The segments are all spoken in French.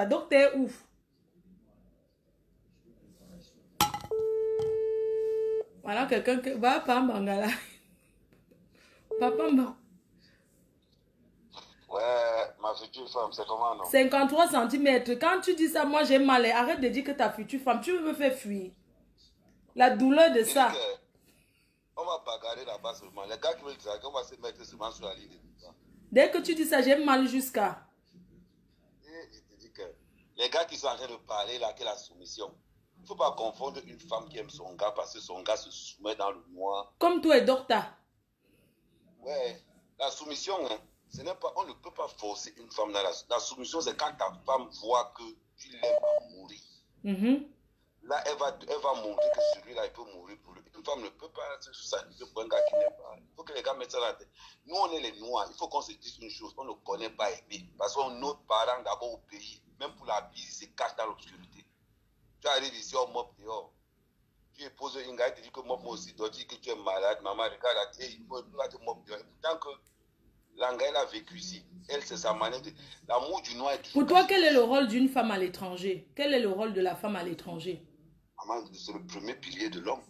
Donc, t'es ouf. Voilà, quelqu'un qui va pas Mangala. Papa, Ouais, ma future femme, c'est comment, non? 53 centimètres. Quand tu dis ça, moi j'ai mal. Arrête de dire que ta future femme, tu me fais fuir. La douleur de ça. On va bagarrer là-bas seulement. Les gars qui veulent dire qu'on va se mettre seulement sur la ligne de tout ça. Dès que tu dis ça, j'ai mal jusqu'à. Et je te dis que les gars qui sont en train de parler là, que la soumission, il ne faut pas confondre une femme qui aime son gars parce que son gars se soumet dans le noir. Comme toi et Docta. Ouais, la soumission, hein, ce n'est pas, on ne peut pas forcer une femme dans la soumission, c'est quand ta femme voit que tu l'aimes à mourir. Là, elle va montrer que celui-là, il peut mourir pour lui. Une femme ne peut pas se sacrifier pour un gars qui n'aime pas. Il faut que les gars mettent ça dans la tête. Nous, on est les Noirs. Il faut qu'on se dise une chose. On ne connaît pas aimer. Parce que nos parents, d'abord au pays, même pour la vie, ils se cachent dans l'obscurité. Tu arrives ici, on mop dehors. Tu épouses une gars, tu dis que mop moi aussi. Tu dis que tu es malade. Maman, regarde, il faut te mop dehors. Pourtant que l'anga, elle a vécu ici. Elle, c'est sa manière de... L'amour du Noir est toujours... Pour toi, quel est le rôle d'une femme à l'étranger? Quel est le rôle de la femme à l'étranger? C'est le premier pilier de l'homme.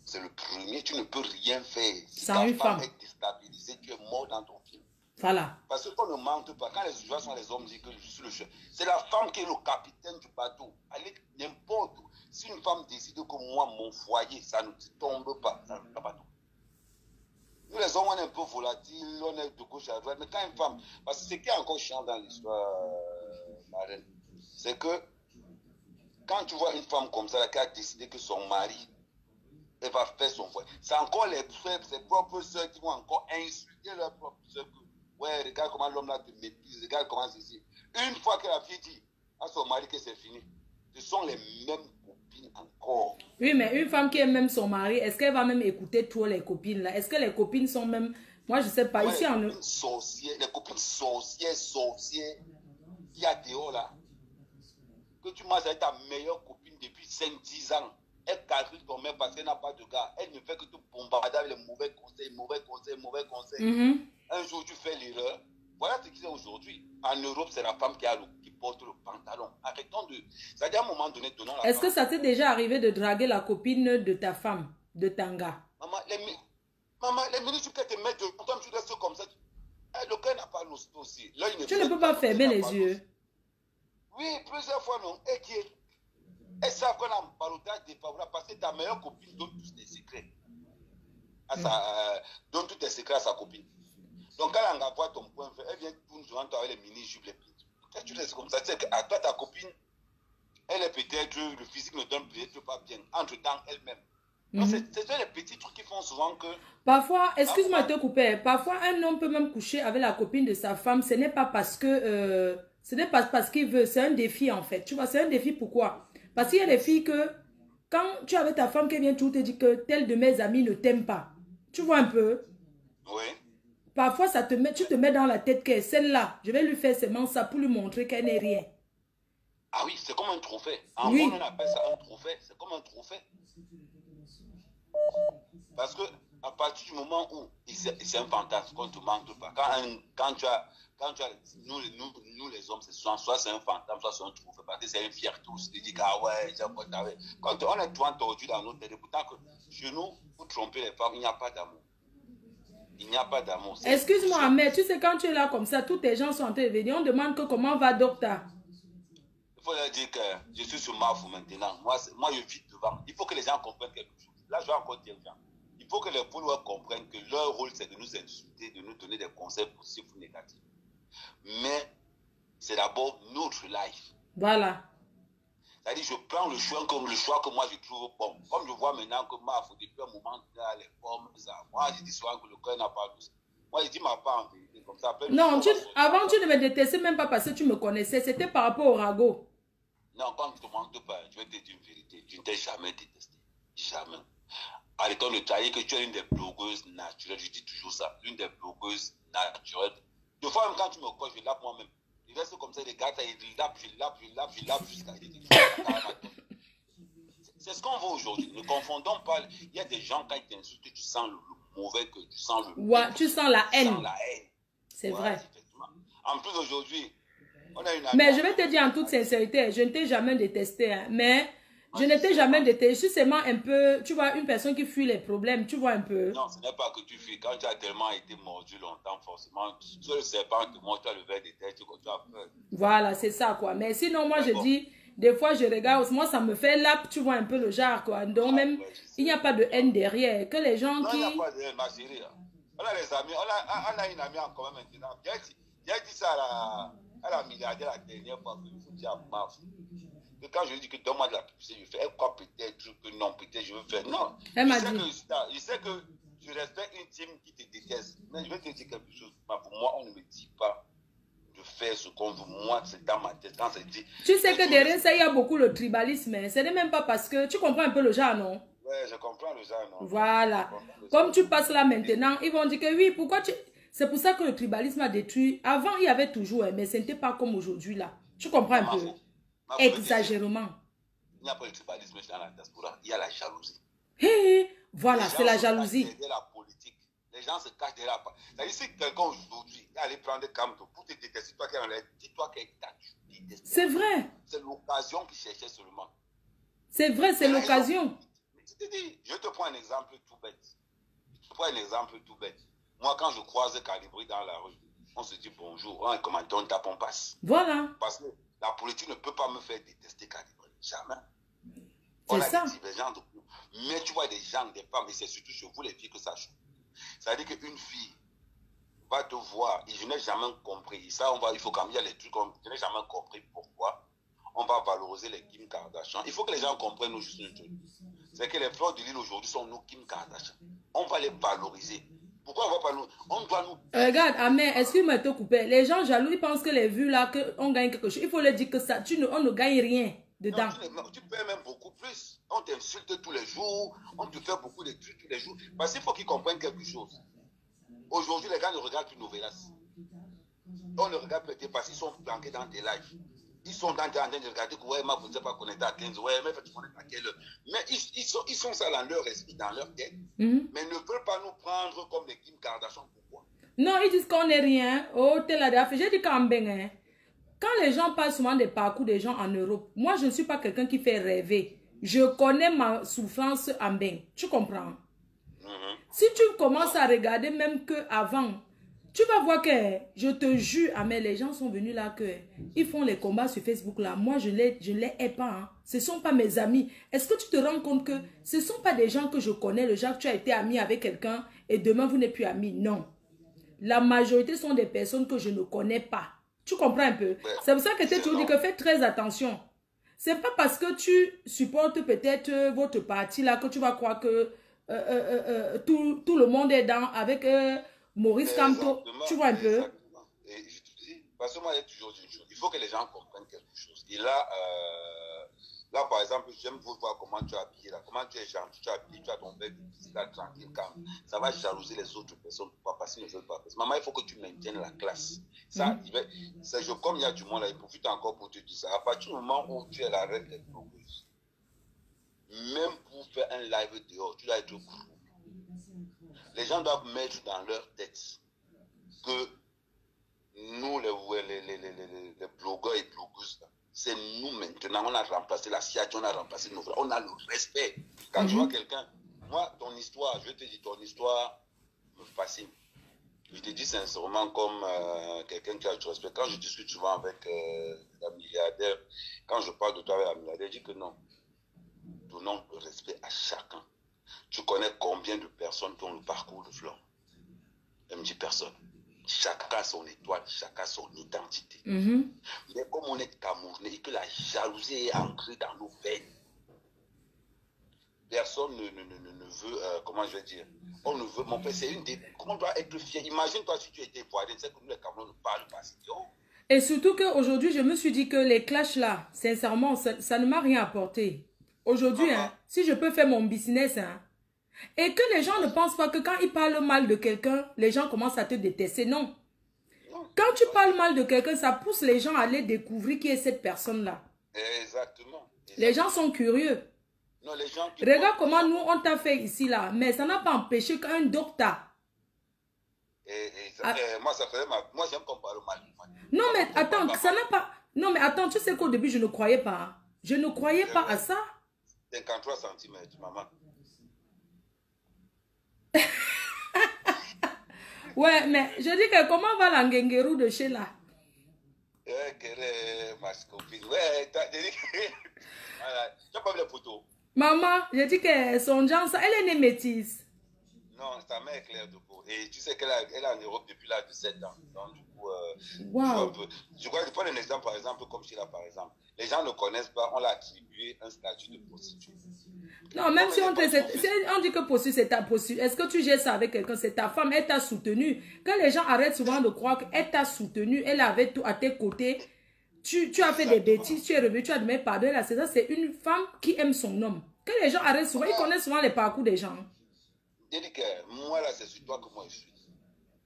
C'est le premier. Tu ne peux rien faire. Si sans une femme est déstabilisée, tu es mort dans ton film. Voilà. Parce qu'on ne mente pas. Quand les joueurs sont les hommes, disent que je suis le chef. C'est la femme qui est le capitaine du bateau. Allez, n'importe où. Si une femme décide que moi, mon foyer, ça ne tombe pas, ça ne tombe pas. Nous, les hommes, on est un peu volatiles, on est de gauche à droite. Mais quand une femme... Parce que ce qui est encore chiant dans l'histoire, Marine, c'est que quand tu vois une femme comme ça, qui a décidé que son mari, elle va faire son foyer, c'est encore ses propres soeurs qui vont encore insulter leurs propres soeurs. Ouais, regarde comment l'homme là te méprise, regarde comment c'est ici. Une fois que la fille dit à son mari que c'est fini, ce sont les mêmes copines encore. Oui, mais une femme qui aime même son mari, est-ce qu'elle va même écouter toutes les copines là? Est-ce que les copines sont même... Moi, je sais pas. Ouais, ici en... les copines sorcières, il y a dehors là. Que tu manges avec ta meilleure copine depuis 5-10 ans. Elle calcule ton mère parce qu'elle n'a pas de gars. Elle ne fait que te bombarder avec les mauvais conseils. Un jour, tu fais l'erreur. Voilà ce qui est aujourd'hui. En Europe, c'est la femme qui porte le pantalon. Arrêtons de... C'est-à-dire, à un moment donné, donnons la... Est-ce que ça t'est déjà arrivé de draguer la copine de ta femme, de Tanga? Maman, les ministres, tu peux te mettre de... Toi, tu restes comme ça. Le cœur n'a pas l'os aussi. Là, tu ne peux pas fermer les yeux. Oui, plusieurs fois, non. Et qui est... Elles savent qu'on a un balotage défavorable parce que ta meilleure copine donne tous tes secrets. Donne tous tes secrets à sa copine. Donc, quand elle envoie ton point faible, elle vient tourner devant toi avec les mini-jupes, les petites. Peut-être tu laisses comme ça. Tu sais qu'à toi, ta copine, elle est peut-être, le physique ne donne peut-être pas bien, entre-temps elle-même. Donc, c'est les petits trucs qui font souvent que... Parfois, excuse-moi de te couper, parfois un homme peut même coucher avec la copine de sa femme, ce n'est pas parce que... ce n'est pas parce qu'il veut, c'est un défi en fait. Tu vois, c'est un défi pourquoi? Parce qu'il y a des filles que, quand tu es avec ta femme qui vient toujours te dire que tel de mes amis ne t'aime pas. Tu vois un peu? Oui. Parfois, ça te met, tu te mets dans la tête que celle-là, je vais lui faire seulement ça pour lui montrer qu'elle n'est rien. Ah oui, c'est comme un trophée. En oui. gros, on appelle ça un trophée. C'est comme un trophée. Parce que à partir du moment où c'est un fantasme qu'on ne te manque pas, quand tu as nous les hommes, soit c'est un fantasme, soit c'est un trophée, parce que c'est une fierté aussi de dire ah ouais, quand on est tout tordu dans notre tête, pourtant que chez nous, pour tromper les femmes, il n'y a pas d'amour. Il n'y a pas d'amour. Excuse-moi, mais tu sais, quand tu es là comme ça, tous tes gens sont en train de venir, on demande que comment va docteur. Il faut leur dire que je suis sur Mafou maintenant. Moi, je vis devant. Il faut que les gens comprennent quelque chose. Là, je vais encore dire aux gens. Il faut que les followers comprennent que leur rôle, c'est de nous insulter, de nous donner des conseils positifs ou négatifs. Mais c'est d'abord notre life. Voilà. C'est-à-dire, je prends le choix comme le choix que moi je trouve bon. Comme je vois maintenant que Mafou, depuis un moment, les formes, ça. Moi, je dis souvent que le cœur n'a pas douce. Moi, je dis ma part en vérité. Comme ça, après, non, avant, tu ne me détestais même pas parce que tu me connaissais. C'était par rapport au ragot. Non, quand je ne te manque pas, je vais te dire une vérité. Tu ne t'es jamais détesté. Jamais. Arrêtons de tailler que tu es une des blogueuses naturelles. Je dis toujours ça. L'une des blogueuses naturelles. Des fois, même quand tu me crois, je lappe moi-même. Il reste comme ça, les gars, je lappe jusqu'à... C'est ce qu'on veut aujourd'hui. Ne confondons pas. Il y a des gens, quand ils t'insultent, tu sens le mauvais, que tu sens le... Ouais, tu sens la haine. Tu sens la haine. C'est vrai. Effectivement. En plus, aujourd'hui, On a une Mais amie. je vais te dire en toute sincérité, je ne t'ai jamais détesté, hein, mais je ne t'ai jamais détesté. Je suis seulement un peu, tu vois, une personne qui fuit les problèmes, tu vois un peu. Non, ce n'est pas que tu fuis. Quand tu as tellement été mordu longtemps, forcément, tu le serpent te montre le verre de terre, tu as peur. Voilà, c'est ça, quoi. Mais sinon, moi, Mais je bon. dis, des fois, je regarde, moi, ça me fait lap, tu vois un peu le genre, quoi. Donc, même, Ouais, il n'y a pas de haine derrière. Que les gens non, il n'y a qui... pas de ma chérie. On a les amis, on a une amie en commun maintenant. J'ai dit ça à la milliardaire la dernière fois que je vous dis à Maf. Que quand je lui dis que donne-moi de la publicité, je fais, elle croit peut-être que non, peut-être je veux faire. Non, Elle m'a je dit. sais que je respecte une team qui te déteste. Mais je vais te dire quelque chose. Pour moi, on ne me dit pas de faire ce qu'on veut. Moi, c'est dans ma tête. Quand c'est dit. Tu sais que derrière ça, il y a beaucoup le tribalisme. Hein. Ce n'est même pas parce que... Tu comprends un peu le genre, non? Ouais, je comprends le genre, non? Voilà. Comme tu passes là maintenant, ils vont dire que oui, pourquoi tu... C'est pour ça que le tribalisme a détruit. Avant, il y avait toujours, hein, mais ce n'était pas comme aujourd'hui, là. Tu comprends un peu? Exagérément. Il n'y a pas le tribalisme dans la diaspora. Il y a la jalousie. Hey, voilà, c'est la jalousie. La politique. Les gens se cachent derrière la politique. C'est-à-dire, si quelqu'un aujourd'hui est allé prendre des camps pour te détester, toi qui en es, dis-toi qu'il t'a détesté. C'est vrai. C'est l'occasion qu'il cherchait seulement. C'est vrai, c'est l'occasion. Je te prends un exemple tout bête. Moi, quand je croise Calibri dans la rue, on se dit bonjour, on est commandant, on tape, on passe. Voilà. Parce que la politique ne peut pas me faire détester Calibri. Jamais. C'est ça. Des divergences. Mais tu vois des gens, des femmes, et c'est surtout chez vous les filles que ça joue. C'est-à-dire qu'une fille va te voir, et je n'ai jamais compris. Ça, il faut quand même, il y a les trucs, je n'ai jamais compris pourquoi on va valoriser les Kim Kardashian. Il faut que les gens comprennent nous juste une chose. C'est que les fleurs de l'île aujourd'hui sont nos Kim Kardashian. On va les valoriser. Pourquoi on va pas nous... On doit nous... Regarde, Amé, excuse-moi de te couper. Les gens jaloux, ils pensent que les vues là, qu'on gagne quelque chose. Il faut leur dire que ça, on ne gagne rien dedans. Non, tu paies même beaucoup plus. On t'insulte tous les jours. On te fait beaucoup de trucs tous les jours. Parce qu'il faut qu'ils comprennent quelque chose. Aujourd'hui, les gars ne regardent plus Novelas. On ne regarde peut-être parce qu'ils sont planqués dans tes lives. Ils sont en train de regarder que ouais, vous n'êtes pas connecté à 15, ouais, mais tu connectes à quelle heure. Mais ils sont ça dans leur esprit, dans leur tête, mais ne veulent pas nous prendre comme les Kim Kardashian. Pourquoi? Non, ils disent qu'on n'est rien. Oh, t'es là, j'ai dit qu'en ben, hein. Quand les gens parlent souvent des parcours des gens en Europe, moi, je ne suis pas quelqu'un qui fait rêver. Je connais ma souffrance en ben. Tu comprends? Si tu commences à regarder même qu'avant, tu vas voir que, je te jure, mais les gens sont venus là que ils font les combats sur Facebook là. Moi, je les hais pas. Hein. Ce ne sont pas mes amis. Est-ce que tu te rends compte que ce ne sont pas des gens que je connais, le genre que tu as été ami avec quelqu'un et demain vous n'êtes plus amis? Non. La majorité sont des personnes que je ne connais pas. Tu comprends un peu? C'est pour ça que tu toujours dit que fais très attention. C'est pas parce que tu supportes peut-être votre parti là que tu vas croire que tout le monde est dans avec... Maurice Kamto, tu vois un peu. Exactement. Et je te dis, parce que moi, il y a toujours une chose. Il faut que les gens comprennent quelque chose. Et là, par exemple, j'aime voir comment tu es habillé, là, comment tu es gentil, tu es habillé, tu as ton verre là, tranquille, calme. Ça va jalouser les autres personnes parce qu'ils ne veulent pas. Maman, il faut que tu maintiennes la classe. Ça, comme il y a du monde là, il profite encore pour te dire ça. À partir du moment où tu es la reine des blogueuses, même pour faire un live dehors, tu dois être cool. Les gens doivent mettre dans leur tête que nous, les blogueurs et blogueuses, c'est nous maintenant, on a remplacé la SIAD, on a remplacé nos frères, on a le respect. Quand tu vois quelqu'un, moi, ton histoire, je te dis, ton histoire me fascine. Je te dis sincèrement comme quelqu'un qui a du respect. Quand je discute souvent avec la milliardaire, quand je parle de toi avec la milliardaire, je dis que non, donnons le respect à chacun. Tu connais combien de personnes qui ont le parcours de Flore? Elle me dit personne. Chacun a son étoile, chacun a son identité. Mais comme on est Camerounais et que la jalousie est ancrée dans nos veines, personne ne veut, comment je vais dire, on ne veut, mon père, c'est une des... On doit être fier. Imagine-toi si tu étais voisin, c'est que nous les Camerounais ne parlent pas. Et surtout qu'aujourd'hui, je me suis dit que les clashs là, sincèrement, ça ne m'a rien apporté. Aujourd'hui, si je peux faire mon business, et que les gens ne pensent pas que quand ils parlent mal de quelqu'un, les gens commencent à te détester. Non. Quand tu parles mal de quelqu'un, ça pousse les gens à aller découvrir qui est cette personne-là. Exactement. Les gens sont curieux. Non, les gens regarde comment nous, on t'a fait ici, là. Mais ça n'a pas empêché qu'un docteur Moi, ça faisait moi, j'aime qu'on parle mal. Non, mais attends, ça n'a pas... Non, mais attends, tu sais qu'au début, je ne croyais pas. Je ne croyais pas à ça. 53 cm, maman. Ouais, mais je dis que comment va la Ngengeru de chez là? Ma copine. Ouais, t'as dit que... Voilà. Tu n'as pas vu les photos? Maman, je dis que son genre, elle est née métisse. Non, sa mère est claire de peau. Et tu sais qu'elle est en Europe depuis l'âge de 7 ans. Donc, du coup, wow. je prends un exemple, par exemple, comme Sheila, par exemple. Les gens ne connaissent pas, on l'a attribué un statut de prostituée. Non, même si on dit que prostituée, c'est ta prostituée. Est-ce que tu gères ça avec quelqu'un? C'est ta femme, elle t'a soutenu. Quand les gens arrêtent souvent de croire qu'elle t'a soutenu, elle avait tout à tes côtés. Tu as fait des bêtises, tu es revenu, tu as demandé pardon. Là, c'est une femme qui aime son homme. Quand les gens arrêtent souvent, ils connaissent souvent les parcours des gens. Je dis que moi, là, c'est sur toi que moi je suis.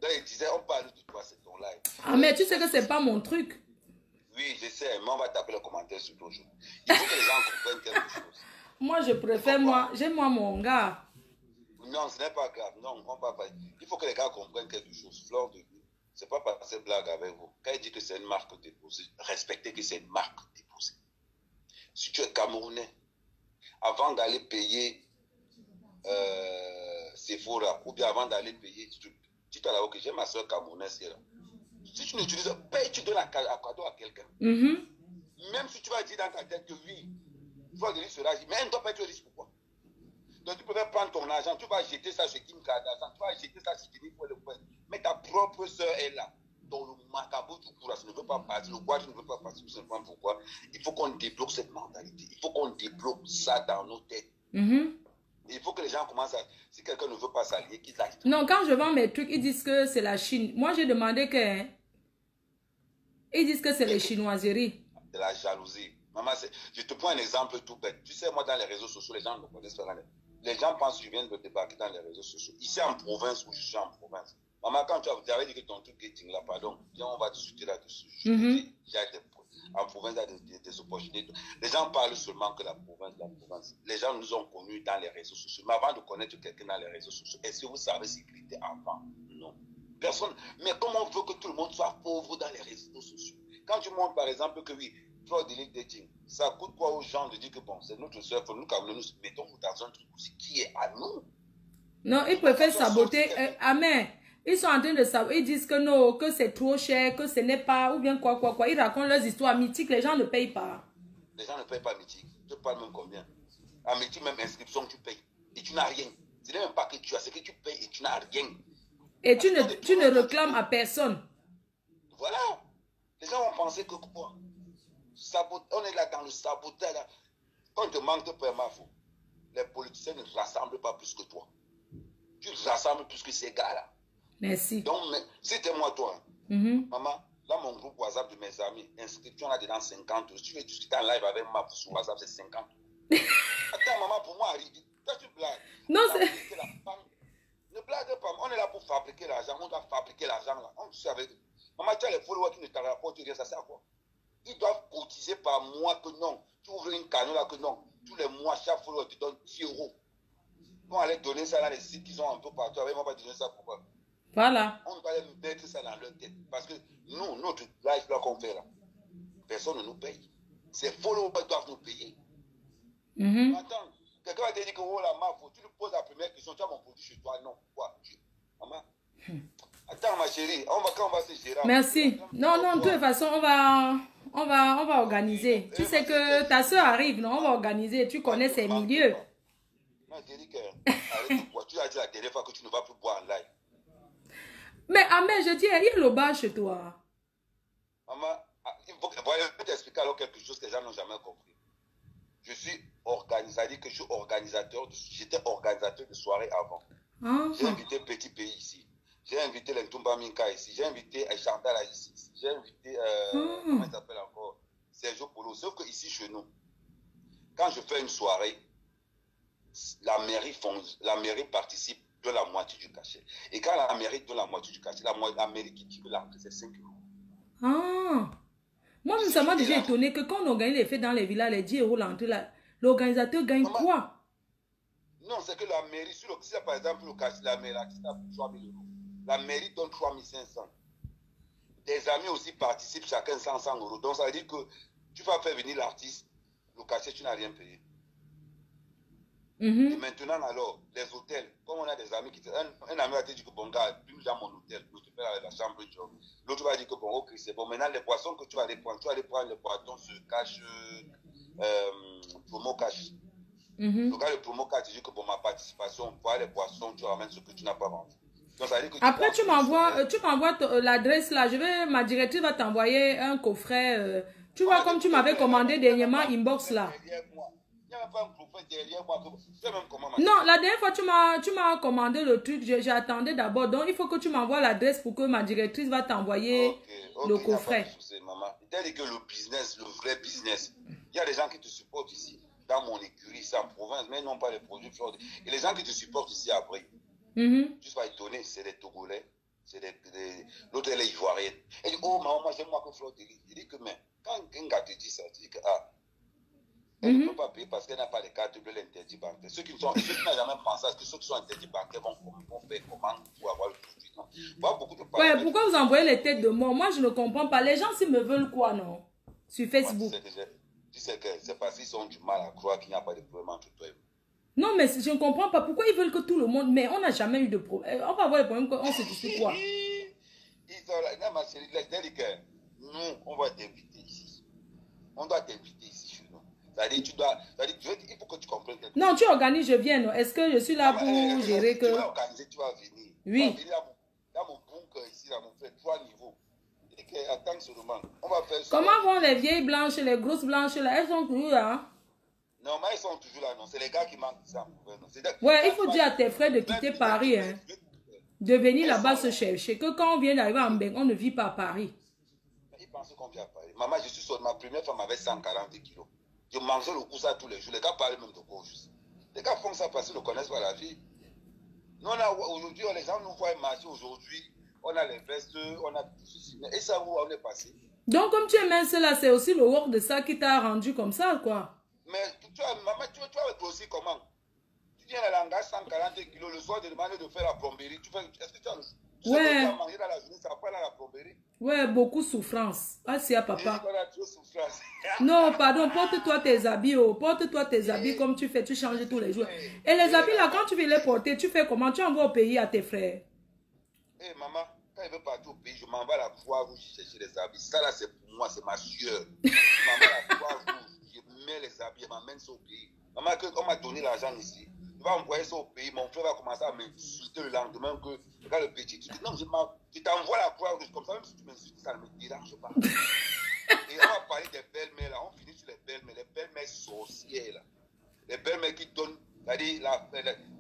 Donc, il disait, on parle de toi, c'est ton live. Ah, mais tu sais que c'est pas mon truc. Oui, je sais, mais on va taper les commentaires sur ton jour. Il faut que les gens comprennent quelque chose. Moi, je préfère, j'aime mon gars. Non, ce n'est pas grave. Non, on va pas. Il faut que les gars comprennent quelque chose. Fleur de vie, c'est pas passer blague avec vous. Quand il dit que c'est une marque déposée, respectez que c'est une marque déposée. Si tu es Camerounais, avant d'aller payer Sephora, ou bien avant d'aller payer, tu t'as là, ok, j'ai ma soeur camerounaise qui est là. Si tu n'utilises pas, tu donnes un cadeau à quelqu'un. Même si tu vas dire dans ta tête que oui, tu vas donner ce riche, mais elle ne doit pas être riche, pourquoi? Donc tu peux prendre ton argent, tu vas jeter ça chez Kim Kardashian, tu vas jeter ça chez Jennifer Lopez, mais ta propre soeur est là. Donc le macabre du courage ne veut pas partir, le bois ne veut pas partir, tout simplement pourquoi? Il faut qu'on débloque cette mentalité, il faut qu'on débloque ça dans nos têtes. Il faut que les gens commencent à... Si quelqu'un ne veut pas s'allier, qu'ils aillent. Non, quand je vends mes trucs, ils disent que c'est la Chine. Moi, j'ai demandé que... Ils disent que c'est les chinoiseries. De la jalousie. Maman, je te prends un exemple tout bête. Tu sais, moi, dans les réseaux sociaux, les gens ne connaissent pas. Les gens pensent que je viens de débarquer dans les réseaux sociaux. Ici, en province, où je suis en province. Maman, quand tu avais dit que ton truc est là, pardon, viens, on va discuter là-dessus. En province, il y a des opportunités. Les gens parlent seulement que la province. Les gens nous ont connus dans les réseaux sociaux. Mais avant de connaître quelqu'un dans les réseaux sociaux, est-ce que vous savez ce qu'il était avant? Non. Personne. Mais comment on veut que tout le monde soit pauvre dans les réseaux sociaux? Quand tu montres, par exemple, que oui, fraud delete dating, ça coûte quoi aux gens de dire que bon, c'est notre soeur, nous, quand nous mettons dans un truc aussi qui est à nous? Non, ils préfèrent saboter. Amen. Ils sont en train de saboter. Ils disent que non, que c'est trop cher, que ce n'est pas, ou bien quoi. Ils racontent leurs histoires mythiques. Les gens ne payent pas. Les gens ne payent pas mythique. Je parle même combien? En mythique, même inscription, tu payes. Et tu n'as rien. Ce n'est même pas que tu as, c'est que tu payes et tu n'as rien. Et tu ne réclames à personne. Voilà. Les gens vont penser que quoi? On est là dans le sabotage. Quand on te manque de paiement, les politiciens ne rassemblent pas plus que toi. Tu rassembles plus que ces gars-là. Merci. Donc, si c'était moi, toi, maman, dans mon groupe WhatsApp de mes amis, inscription là-dedans 50. Si tu veux discuter en live avec moi sur WhatsApp, c'est 50. Attends, maman, pour moi, toi, tu blagues. Non, c'est... Ne blague pas. On est là pour fabriquer l'argent. On doit fabriquer l'argent là. On sait avec... Maman, tu as les followers qui ne te rapportent rien. Ça sert à quoi? Ils doivent cotiser par mois que non. Tu ouvres une cagnotte là que non. Tous les mois, chaque follower te donne 10 €. On va aller donner ça dans les sites qu'ils ont un peu partout. Ils ne vont pas donner ça pourquoi? Voilà. On va aller mettre ça dans leur tête. Parce que nous, notre live là qu'on fait là, personne ne nous paye. Ces followers doivent nous payer. Attends, quelqu'un va te dire que oh la ma tu lui poses la première question, tu as mon produit chez toi. Non, pourquoi? Maman. Attends ma chérie, quand on va se gérer. Merci. Non, de toute façon, on va organiser. Tu sais que ta soeur arrive, non? On va organiser. Tu connais ces milieux. Non, je dis que arrête de boire. Tu as dit la dernière fois que tu ne vas plus boire en live. Mais Ahmed, je dis, il y a le bar chez toi. Maman, je vais t'expliquer alors quelque chose que les gens n'ont jamais compris. Je suis organisateur, que je suis organisateur, j'étais organisateur de soirée avant. J'ai invité Petit Pays ici. J'ai invité l'Entumba Minka ici. J'ai invité Chantal ici. J'ai invité, comment il s'appelle encore? Sergio Polo. Sauf que ici, chez nous, quand je fais une soirée, la mairie participe de la moitié du cachet. Et quand la mairie donne la moitié du cachet, la mairie qui veut l'entrée, c'est 5 €. Moi, ça m'a déjà étonné que quand on organise les fêtes dans les villages, les 10 € l'entrée, l'organisateur gagne quoi? Non, c'est que la mairie, si par exemple le cachet, la mairie qui tape 3 000 €, La mairie donne 3500. Tes amis aussi participent, chacun 100 euros. Donc, ça veut dire que tu vas faire venir l'artiste, le cachet, tu n'as rien payé. Et maintenant, alors, les hôtels, comme on a des amis qui... Un ami va te dire que, bon, gars, plus dans mon hôtel, je te fais la chambre de job. L'autre va dire que, bon, ok, c'est bon. Maintenant, les poissons que tu vas aller prendre, les poissons sur cash, promo cash. Le gars, le promo cash, tu dis que, bon, ma participation, pour les poissons, tu ramènes ce que tu n'as pas vendu. Donc, ça veut dire que après, tu m'envoies l'adresse là. Ma directrice va t'envoyer un coffret. Tu vois, comme tu m'avais commandé dernièrement, inbox là. Non, la dernière fois, tu m'as commandé le truc, j'attendais d'abord. Donc, il faut que tu m'envoies l'adresse pour que ma directrice va t'envoyer le coffret. C'est-à-dire que le business, le vrai business, il y a des gens qui te supportent ici, dans mon écurie, ici en province, mais non pas les produits Fleur. Et les gens qui te supportent ici après, tu vas étonner, c'est des Togolais, l'autre elle est ivoirienne. Elle dit, oh maman, moi j'aime moi que Fleur. Il dit que, mais quand un gars te dit ça, tu dis que, ah, elle ne peut pas payer parce qu'elle n'a pas de carte bleue, l'interdit bancaire. Ceux qui n'ont jamais pensé à ce que ceux qui sont interdits bancaires vont faire comment pour avoir le produit. Non. Ouais, pourquoi vous envoyez les têtes de mort? Moi, je ne comprends pas. Les gens, s'ils me veulent quoi, non? Sur Facebook. Tu sais que c'est parce qu'ils ont du mal à croire qu'il n'y a pas de problème entre toi et vous. Non, mais je ne comprends pas. Pourquoi ils veulent que tout le monde... Mais on n'a jamais eu de problème. On va avoir des problèmes on se dit quoi? Ils sont là. Non, ma chérie, c'est-à-dire que nous, on va t'inviter ici. On doit t'inviter ici chez nous. C'est-à-dire, il faut que tu comprennes. Non, tu organises, je viens. Non? Est-ce que je suis là pour gérer que... Tu vas organiser, tu vas venir. Oui. Tu vas venir dans mon bunker ici, là, mon frère, 3 niveaux. Et attends seulement. On va faire ça. Comment vont les vieilles blanches, les grosses blanches là? Elles sont toujours là? Non, mais elles sont toujours là, non. C'est les gars qui manquent ça. Ouais, il faut dire à tes frères de quitter Paris, hein. De venir là-bas se chercher. Que quand on vient d'arriver en Beng, on ne vit pas à Paris. Ils pensent qu'on vit à Paris. Maman, je suis sur ma première femme avait 140 kilos. Je mangeais le coup ça tous les jours. Les gars parlaient même de quoi juste. Les gars font ça parce qu'ils ne connaissent pas la vie. Nous, aujourd'hui, les gens nous voient marcher aujourd'hui. On a les vestes, on a tout ceci. Et ça, où on est passé? Donc, comme tu es mince là, c'est aussi le work de ça qui t'a rendu comme ça, quoi. Mais maman, tu vas grossi comment? Tu viens à l'angage 140 kilos, le soir, tu demandes de faire la plomberie. Est-ce que tu as mangé dans la journée, ça après la plomberie? Ouais, beaucoup souffrance. Ah, c'est à papa. On a trop souffrance. Non, pardon, porte-toi tes habits, oh. Porte-toi tes habits comme tu fais, tu changes tous les jours. Et les habits là, quand tu veux les porter, tu fais comment? Tu envoies au pays à tes frères. Eh maman, quand il veut partir au pays, je m'envoie à la Croix-Rouge chercher les habits. Ça là, c'est pour moi, c'est ma sueur. Je m'envoie à la Croix-Rouge, je mets les habits, je m'amène ça au pays. Maman, on m'a donné l'argent ici. Je vais envoyer ça au pays. Mon frère va commencer à m'insulter le lendemain que, regarde le petit, tu dis non, je t'envoie à la Croix-Rouge comme ça, même si tu m'insultes, ça ne me dérange pas. Et on va parler des belles-mères là, on finit sur les belles-mères sorcières là. Les belles-mères qui donnent, c'est-à-dire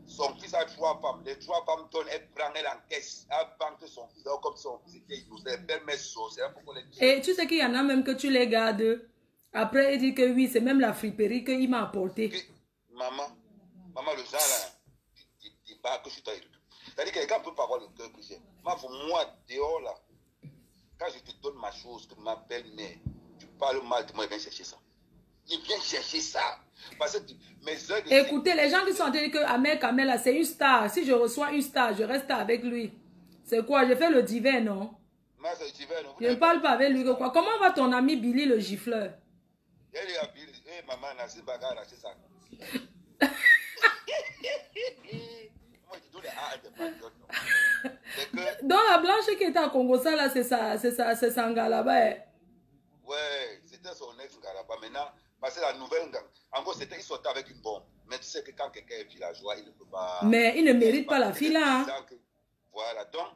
son fils a 3 femmes, les 3 femmes donnent, elle prend, elle encaisse, elle banque son fils, comme son fils était innocent, les belles-mères sorcières. Et tu sais qu'il y en a même que tu les gardes. Après, il dit que oui, c'est même la friperie qu'il m'a apporté. Maman, le genre là, tu débarques que je t'ai récupéré. C'est-à-dire que les gars ne peuvent pas avoir le cœur que j'ai. Moi, dehors là, quand je te donne ma chose, que ma belle-mère, tu parles mal de moi, il vient chercher ça. Il vient chercher ça. Parce que mes heures de... Écoutez, les gens qui sont en train de dire que Ahmed Kamel, c'est une star. Si je reçois une star, je reste avec lui. C'est quoi? Je fais le divin, non? Moi, c'est le divin, non? Je ne parle pas avec lui. Quoi. Comment va ton ami Billy le gifleur? Elle est à Billy. Eh, maman, Nassim Baga a lâché ça. Donc la blanche qui était à Congo, ça là, c'est ça là-bas. Ouais, c'était son ex-Ngalaba. Maintenant, parce que la nouvelle, en gros, il sortait avec une bombe. Mais tu sais que quand quelqu'un est villageois, il ne peut pas... Mais il ne mérite pas la fille là. Hein. Voilà, donc,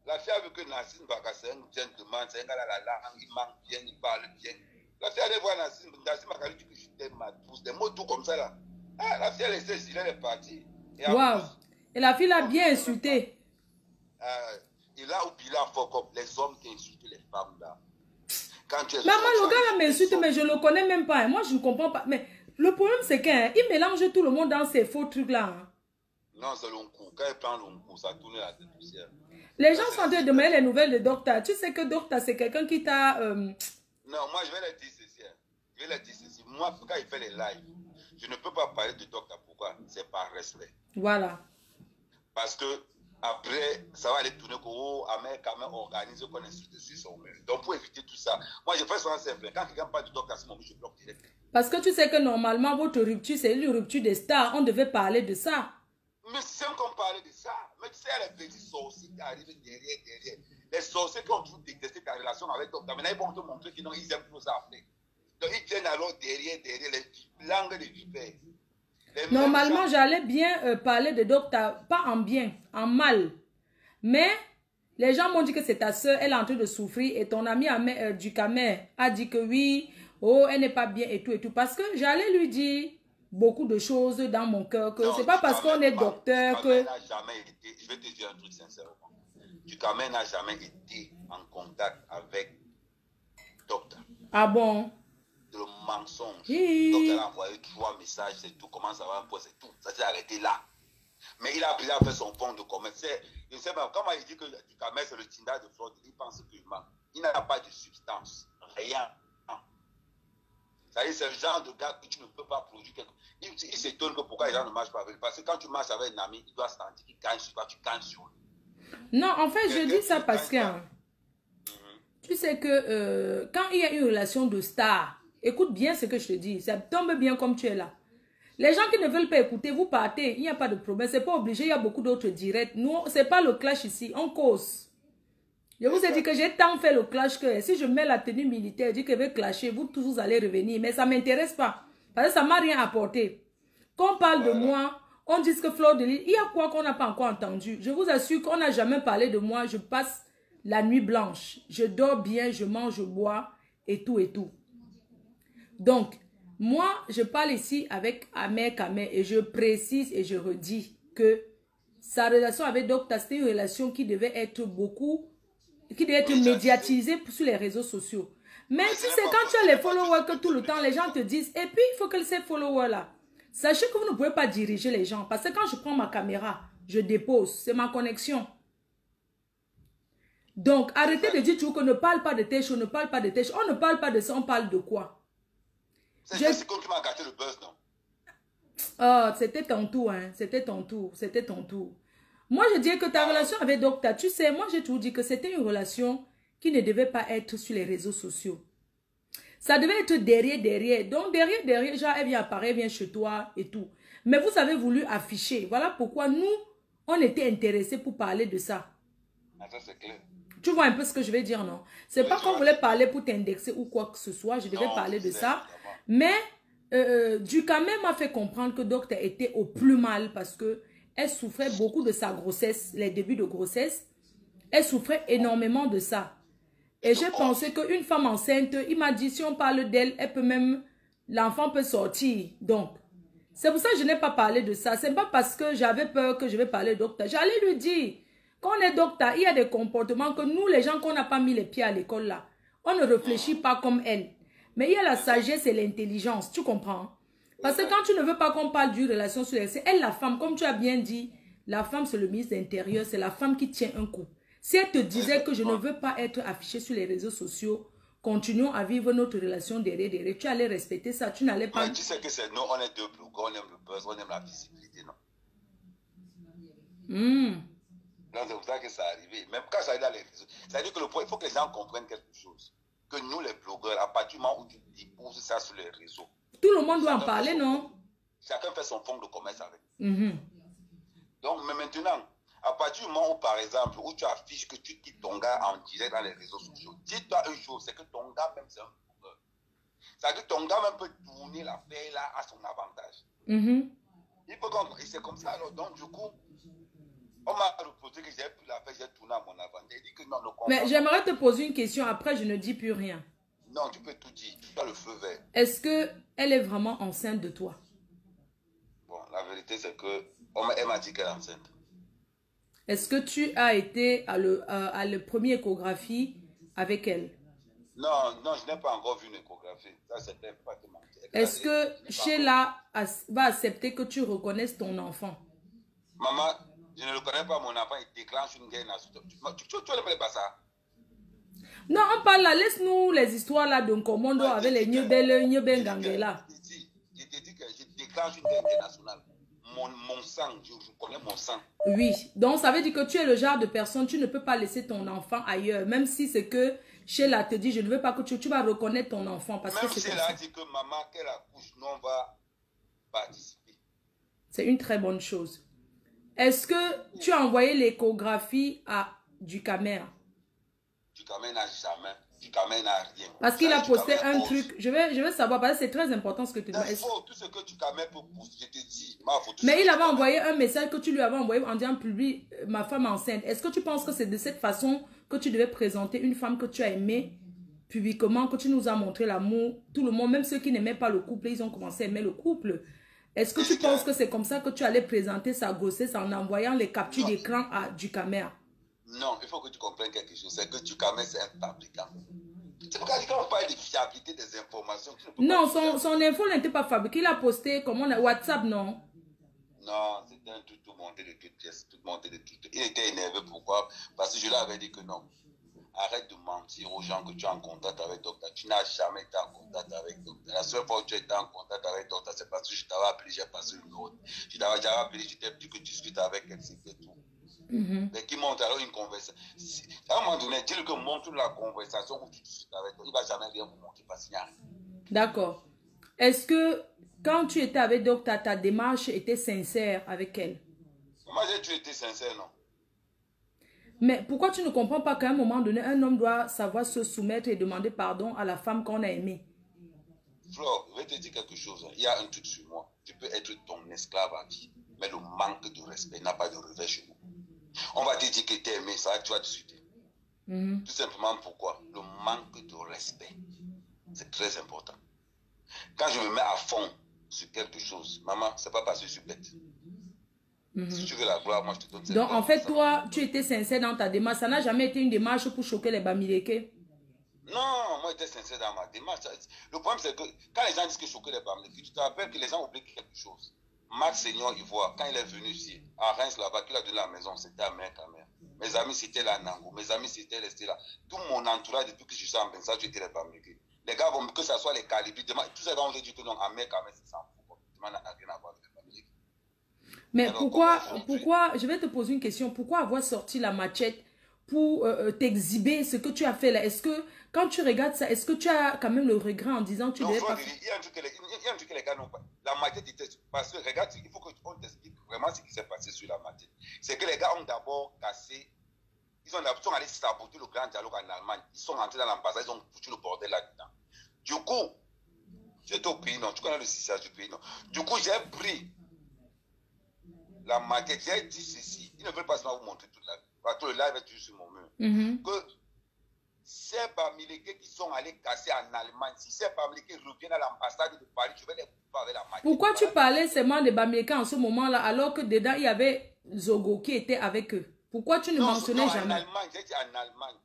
la fille a vu que Nassim Baga, c'est un gentleman, c'est un gars là, la langue, il manque bien, il parle bien. La fille allait voir Nassim Baga, lui dit que je t'aime ma douce, des mots tout comme ça là. Ah, la fille, elle était ici, elle est partie. Waouh! Et la fille l'a bien insulté. Et là où il a fort comme les hommes qui insultent les femmes là. Maman, le gars là m'insulte, mais je ne le connais même pas. Hein. Moi, je ne comprends pas. Mais le problème, c'est qu'il mélange tout le monde dans ces faux trucs là. Hein. Non, c'est long coup. Quand il prend long coup, ça tourne la tête poussière. Les gens sont en train de demander les nouvelles de Docteur. Tu sais que Docteur, c'est quelqu'un qui t'a... Non, moi, je vais leur dire ceci. Je vais leur dire ceci. Moi, quand il fait les lives, je ne peux pas parler de Docteur. Pourquoi? C'est par respect. Voilà. Parce que Après, ça va aller tourner qu'au Amé quand même organise qu'on insulte dessus son mur. Donc, pour éviter tout ça, moi, je fais ça simple. Quand quelqu'un parle du docteur, c'est mon je bloque direct. Parce que tu sais que normalement, votre rupture, c'est une rupture des stars. On devait parler de ça. Mais c'est qu'on parlait de ça. Mais tu sais, les petits sorciers qui arrivent derrière. Les sorciers qui ont toujours détesté ta relation avec le docteur. Maintenant, ils vont te montrer qu'ils aiment plus ça après. Donc, ils viennent alors derrière les langues de vipères. Normalement, j'allais bien parler de docteur, pas en bien, en mal. Mais les gens m'ont dit que c'est ta soeur, elle est en train de souffrir et ton ami du Camer a dit que oui, oh, elle n'est pas bien et tout. Parce que j'allais lui dire beaucoup de choses dans mon cœur, que c'est pas parce qu'on est docteur que... N'a jamais été, je vais te dire un truc sincèrement. Du Camer n'a jamais été en contact avec docteur. Ah bon? Le mensonge. Oui. Donc, elle a envoyé 3 messages, c'est tout. Comment ça va, un peu, c'est tout. Ça s'est arrêté là. Mais il a déjà fait son fonds de commerce. Je ne sais pas, comment il dit que du commerce, c'est le Tinder de Floride, il pense que il n'a pas de substance. Rien. C'est le genre de gars que tu ne peux pas produire quelque chose. Il s'étonne que pourquoi les gens ne marchent pas avec lui. Parce que quand tu marches avec un ami, il doit sentir qu'il gagne sur toi, tu gagnes sur lui. Non, en fait, je dis ça parce que... Tu sais que quand il y a une relation de star, écoute bien ce que je te dis, ça tombe bien comme tu es là. Les gens qui ne veulent pas écouter, vous partez, il n'y a pas de problème, c'est pas obligé, il y a beaucoup d'autres directs. Nous, c'est pas le clash ici, on cause. Je vous ai dit que j'ai tant fait le clash que si je mets la tenue militaire, je dis que je vais clasher, vous tous allez revenir, mais ça ne m'intéresse pas, parce que ça ne m'a rien apporté. Quand on parle de moi, on dit que Fleur de Lys, il y a quoi qu'on n'a pas encore entendu. Je vous assure qu'on n'a jamais parlé de moi, je passe la nuit blanche, je dors bien, je mange, je bois, et tout et tout. Donc, moi, je parle ici avec Ahmed Kamer et je précise et je redis que sa relation avec Docta, c'était une relation qui devait être médiatisée sur les réseaux sociaux. Mais tu sais, quand tu as les followers que tout le temps, les gens te disent, et puis il faut que ces followers-là, sachez que vous ne pouvez pas diriger les gens. Parce que quand je prends ma caméra, je dépose, c'est ma connexion. Donc, arrêtez de dire toujours qu'on ne parle pas de tes choses, on ne parle pas de tes choses. On ne parle pas de ça, on parle de quoi? C'est comme tu m'as gâté le buzz, non? Oh, c'était ton tour, hein. C'était ton tour. C'était ton tour. Moi, je dis que ta relation avec Docta, tu sais, moi, j'ai toujours dit que c'était une relation qui ne devait pas être sur les réseaux sociaux. Ça devait être derrière. Donc, derrière, genre, elle vient apparaître, elle vient chez toi et tout. Mais vous avez voulu afficher. Voilà pourquoi nous, on était intéressés pour parler de ça. Ah, ça, c'est clair. Tu vois un peu ce que je vais dire, non? C'est pas qu'on voulait parler pour t'indexer ou quoi que ce soit. Je devais parler de ça. Mais du Camer m'a fait comprendre que Docta était au plus mal parce que elle souffrait beaucoup de sa grossesse, les débuts de grossesse. Elle souffrait énormément de ça. Et j'ai pensé qu'une femme enceinte, il m'a dit, si on parle d'elle, elle peut même, l'enfant peut sortir. Donc, c'est pour ça que je n'ai pas parlé de ça. C'est pas parce que j'avais peur que je vais parler de Docta. J'allais lui dire, quand on est Docta, il y a des comportements que nous, les gens qu'on n'a pas mis les pieds à l'école là, on ne réfléchit pas comme elle. Mais il y a la sagesse et l'intelligence, tu comprends? Parce que quand tu ne veux pas qu'on parle d'une relation sur elle, c'est elle la femme, comme tu as bien dit, la femme c'est le ministre de l'Intérieur, c'est la femme qui tient un coup. Si elle te disait que je ne veux pas être affichée sur les réseaux sociaux, continuons à vivre notre relation derrière, tu allais respecter ça, tu n'allais pas... Mais tu sais que c'est nous, on est deux blogueurs, on aime le buzz, on aime la visibilité, non? Donc c'est pour ça que ça arrivé. Même quand ça arrive dans les réseaux, ça veut dire que il faut que les gens comprennent quelque chose. Que nous, les blogueurs, à partir du moment où tu déposes ça sur les réseaux, tout le monde doit en parler, non? Chacun fait son fonds de commerce avec. Donc, mais maintenant, à partir du moment où, par exemple, où tu affiches que tu quittes ton gars en direct dans les réseaux sociaux, dis-toi une chose, c'est que ton gars même, c'est un blogueur. C'est-à-dire que ton gars même peut tourner l'affaire là à son avantage. Il peut comprendre, et c'est comme ça, alors, donc du coup, on m'a reposé que j'ai pris l'affaire, j'ai tourné à mon avantage. Il dit que non, mais j'aimerais te poser une question, après je ne dis plus rien. Non, tu peux tout dire, tu as le feu vert. Est-ce qu'elle est vraiment enceinte de toi? Bon, la vérité c'est que elle m'a dit qu'elle est enceinte. Est-ce que tu as été à la première échographie avec elle? Non, non, je n'ai pas encore vu une échographie. Ça, c'était pas te mentir. Est-ce que Sheila va accepter que tu reconnaisses ton enfant? Maman, je ne reconnais pas mon enfant, il déclenche une guerre. Tu ne pas ça? Non, on parle là, laisse-nous les histoires là d'un commando avec les Nyebengangé là. Je te dis que je déclenche une guerre internationale. mon sang, je connais mon sang. Oui, donc ça veut dire que tu es le genre de personne, tu ne peux pas laisser ton enfant ailleurs, même si c'est que Sheila te dit, je ne veux pas que tu vas reconnaître ton enfant. Parce même que si elle a dit que maman, qu'elle accouche, nous on va participer. C'est une très bonne chose. Est-ce que tu as envoyé l'échographie à Ducamer? Ducamer n'a jamais. Ducamer n'a rien. Parce qu'il a posté un truc. Je vais savoir, parce que c'est très important ce que tu dis. Il faut tout ce que Ducamer peut poster, je te dis. Mais il avait envoyé un message que tu lui avais envoyé en disant publie ma femme enceinte. Est-ce que tu penses que c'est de cette façon que tu devais présenter une femme que tu as aimée publiquement, que tu nous as montré l'amour? Tout le monde, même ceux qui n'aimaient pas le couple, ils ont commencé à aimer le couple. Est-ce que tu penses que c'est comme ça que tu allais présenter sa grossesse en envoyant les captures d'écran à Ducamer? Non, il faut que tu comprennes quelque chose. C'est que Ducamer, c'est un fabricant. C'est pourquoi quand on parle de fiabilité des informations... Non, son info n'était pas fabriquée. Il a posté, comme on a WhatsApp, non? Non, c'était un tout monté de toutes pièces. Tout monté de toutes. Il était énervé. Pourquoi? Parce que je lui avais dit que non. Arrête de mentir aux gens que tu es en contact avec Docteur. Tu n'as jamais été en contact avec Docteur. La seule fois où tu étais en contact avec Docteur, c'est parce que je t'avais appelé, j'ai passé une autre. Je t'avais déjà appelé, je t'ai dit que tu discutes avec elle, c'était tout. Mais qui monte alors une conversation. À un moment donné, dis-le que montre la conversation où tu discutes avec elle. Il ne va jamais rien vous montrer parce qu'il n'y a rien. D'accord. Est-ce que quand tu étais avec Docteur, ta démarche était sincère avec elle? Moi, j'ai été sincère, non? Mais pourquoi tu ne comprends pas qu'à un moment donné, un homme doit savoir se soumettre et demander pardon à la femme qu'on a aimée? Flore, je vais te dire quelque chose. Il y a un truc sur moi. Tu peux être ton esclave à vie, mais le manque de respect n'a pas de revers chez nous. On va te dire que tu es aimé, ça, tu vas te suiter. Tout simplement pourquoi? Le manque de respect. C'est très important. Quand je me mets à fond sur quelque chose, maman, c'est pas parce que je suis bête. Si tu veux la gloire, moi je te donne cette Donc gloire, en fait, toi, tu étais sincère dans ta démarche. Ça n'a jamais été une démarche pour choquer les Bamileke? Non, moi j'étais sincère dans ma démarche. Le problème c'est que quand les gens disent que choquer les Bamileke, tu te rappelles que les gens oublient quelque chose. Max Seigneur Ivoire, quand il est venu ici, à Reims là-bas, qu'il a donné la maison, c'était à mère ta mère. Mes amis c'était la Nango, mes amis c'était resté là. Tout mon entourage, depuis que je suis en Benza, j'étais les Bamileke. Les gars vont, que ce soit les calibres, tous ces gars ont dit que non, à mère, c'est ça. Ça n'a rien à voir avec les Bamileke. Mais alors, pourquoi, je vais te poser une question, pourquoi avoir sorti la machette pour t'exhiber ce que tu as fait là? Est-ce que, quand tu regardes ça, est-ce que tu as quand même le regret en disant que tu devais pas... Il y a un truc que les gars n'ont pas. La machette était... Parce que, regarde, il faut qu'on t'explique vraiment ce qui s'est passé sur la machette. C'est que les gars ont d'abord cassé, ils sont allés saboter le grand dialogue en Allemagne. Ils sont rentrés dans l'ambassade, ils ont foutu le bordel là-dedans. Du coup, j'étais au pays, non, tu connais le sillage du pays, non. Du coup, j'ai pris la maquette, j'ai dit ceci. Ils ne veulent pas seulement vous montrer toute la vie. Parce que le live est toujours sur mon mur. Que ces Bamileke qui sont allés casser en Allemagne, si ces Bamileke reviennent à l'ambassade de Paris, je vais les couper avec la maquette. Pourquoi tu parlais seulement des Bamileke en ce moment-là, alors que dedans, il y avait Zogo qui était avec eux? Pourquoi tu ne mentionnais jamais? En Allemagne, j'ai dit en Allemagne.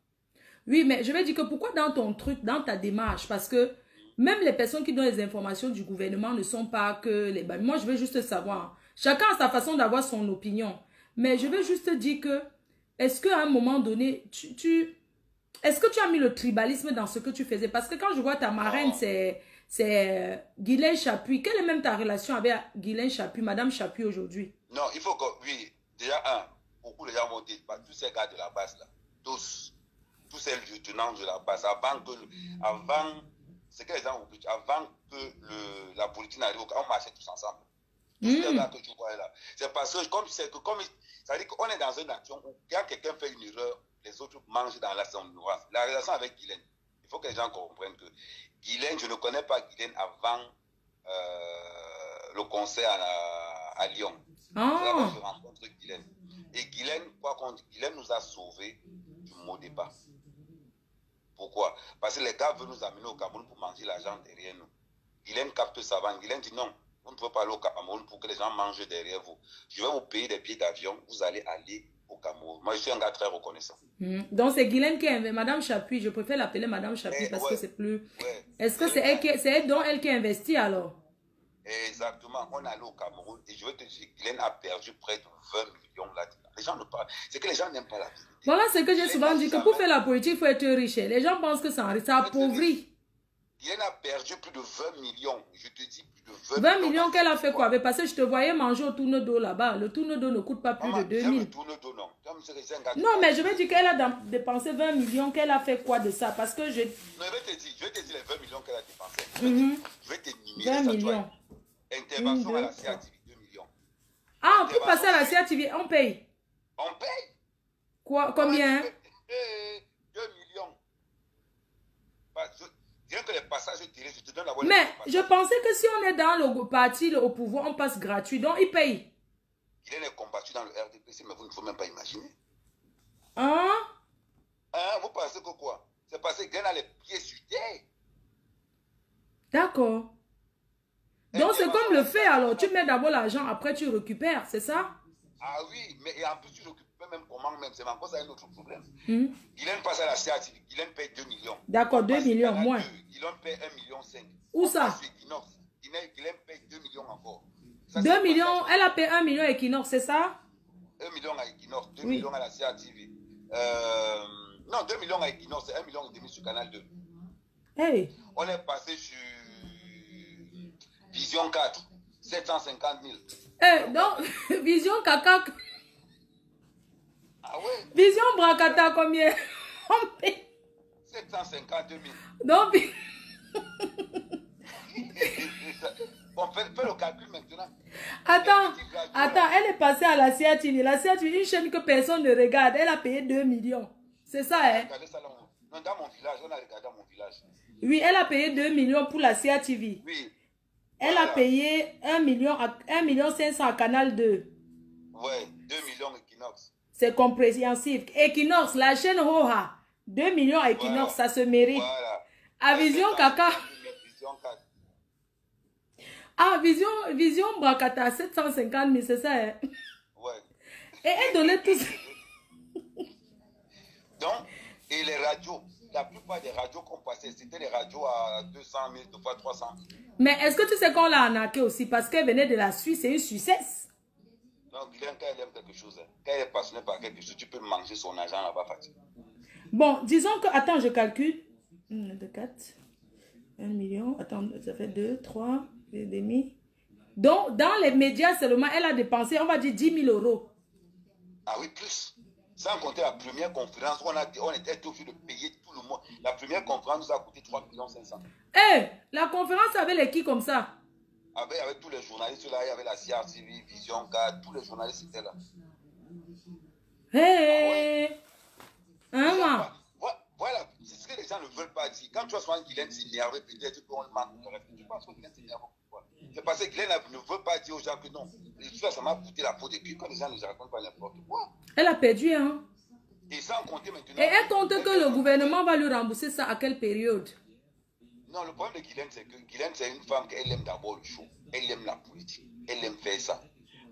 Oui, mais je vais dire que pourquoi dans ton truc, dans ta démarche, parce que même les personnes qui donnent les informations du gouvernement ne sont pas que les Bamileke. Moi, je veux juste savoir. Chacun a sa façon d'avoir son opinion. Mais je veux juste dire que, est-ce qu'à un moment donné, est-ce que tu as mis le tribalisme dans ce que tu faisais? Parce que quand je vois ta marraine, c'est Guylaine Chapuis. Quelle est même ta relation avec Guylaine Chapuis, Madame Chapuis aujourd'hui? Non, il faut que, oui, déjà beaucoup de gens m'ont dit, tous ces gars de la base là, tous ces lieutenants de la base, c'est que les gens oublient, avant que la politique n'arrive, on marchait tous ensemble. Tous les gars que tu vois là. C'est parce que, ça veut dire qu'on est dans une nation où quand quelqu'un fait une erreur, les autres mangent dans la son ignorance. La relation avec Guylaine, il faut que les gens comprennent que Guylaine, je ne connais pas Guylaine avant le concert à Lyon. C'est là que je rencontre Guylaine. Et Guylaine, Guylaine nous a sauvés du mot débat. Pourquoi? Parce que les gars veulent nous amener au Cameroun pour manger l'argent derrière nous. Guylaine capte ça. Guylaine dit non, vous ne pouvez pas aller au Cameroun pour que les gens mangent derrière vous. Je vais vous payer des billets d'avion, vous allez aller au Cameroun. Moi, je suis un gars très reconnaissant. Donc, c'est Guylaine qui est Madame Chapuis. Je préfère l'appeler Madame Chapuis parce que c'est plus... Est-ce que c'est elle donc elle qui a investi alors? Exactement. On est allé au Cameroun et je vais te dire, Guylaine a perdu près de 20 millions là-dedans. Les gens ne parlent. C'est que les gens n'aiment pas la vérité. Voilà ce que j'ai souvent dit, que pour faire la politique, il faut être riche. Les gens pensent que ça appauvrit. Guylaine a perdu plus de 20 millions. Je te dis plus de 20 millions qu'elle a fait quoi? Parce que je te voyais manger au tourne d'eau là-bas. Le tourne d'eau ne coûte pas plus de 2000. Non, mais je veux dire qu'elle a dépensé 20 millions. Qu'elle a fait quoi de ça? Parce que je... Non, je vais te dire les 20 millions qu'elle a dépensé. Je vais te 20 millions. Intervention à la CATV, 2 millions. Ah, pour passer à la CATV, on paye. On paye? Quoi? Combien? 2 millions. Rien que les passages télé, je te donne la voie. Mais je pensais que si on est dans le parti au pouvoir, on passe gratuit. Donc, il paye. Il est combattu dans le RDPC, mais vous ne faut même pas imaginer. Hein? Vous pensez que quoi? C'est parce que Glenn a les pieds sur terre. D'accord. Donc, c'est comme le fait, alors. Tu mets d'abord l'argent, après tu récupères, c'est ça? Ah oui, mais en plus, tu récupères même comment même. C'est encore ça un autre problème. Guylaine passe à la CATV, Guylaine paye 2 millions. D'accord, 2 millions, moins. Guylaine paye 1,5 million. Où ça? Guylaine paye 2 millions encore. 2 millions, elle a payé 1 million à Equinox, c'est ça? 1 million à Equinox, 2 millions à la CATV. Non, 2 millions à Equinox, c'est 1,5 million sur Canal 2. Hey. On est passé sur Vision 4, 750 000. Eh, donc, Vision Caca. Ah ouais? Vision Bracata, combien? On paye. 750 000. Donc, on fait le calcul maintenant. Attends, elle est passée à la CATV. La CATV, une chaîne que personne ne regarde. Elle a payé 2 millions. C'est ça, hein? Non, dans mon village, on a regardé dans mon village. Oui, elle a payé 2 millions pour la CATV. Oui. Elle a payé 1 million 500 à Canal 2. Ouais, 2 millions Equinox. C'est compréhensif. Equinox, la chaîne Hoha. 2 millions à Equinox, ça se mérite. Voilà. À Vision Caca. Vision 4. Ah, Vision Bracata, 750 000, c'est ça, hein? Ouais. Et elle donnait tout ça. Donc, et les radios, la plupart des radios qu'on passait, c'était des radios à 200 000, deux fois 300 000. Mais est-ce que tu sais qu'on l'a arnaqué aussi? Parce qu'elle venait de la Suisse, c'est une Suissesse. Non, Guylaine, quand elle aime quelque chose, quand elle est passionnée par quelque chose, tu peux manger son argent là-bas, Fatih. Bon, disons que, attends, je calcule. 1, 2, 4, 1 million, attends, ça fait 2, 3, et demi. Donc, dans les médias seulement, elle a dépensé, on va dire 10 000 euros. Ah oui, plus. Sans compter la première conférence, on était obligé de payer tout le monde. La première conférence nous a coûté 3 500 000. Eh, la conférence avait les qui comme ça? Avec tous les journalistes là, il y avait la CRTV, Vision 4, tous les journalistes étaient là. Hé! Hein, voilà, c'est ce que les gens ne veulent pas dire. Quand tu vois souvent Guylaine s'énerver, peut-être qu'on le manque de respect. Tu penses que Guylaine s'énerve pourquoi? C'est parce que Guylaine ne veut pas dire aux gens que non. Ça m'a coûté la faute. Et puis quand les gens ne racontent pas n'importe quoi. Elle a perdu, hein? Et sans compter maintenant. Et elle compte que le gouvernement va lui rembourser ça à quelle période? Non, le problème de Guylaine, c'est que Guylaine, c'est une femme qui aime d'abord le show. Elle aime la politique. Elle aime faire ça.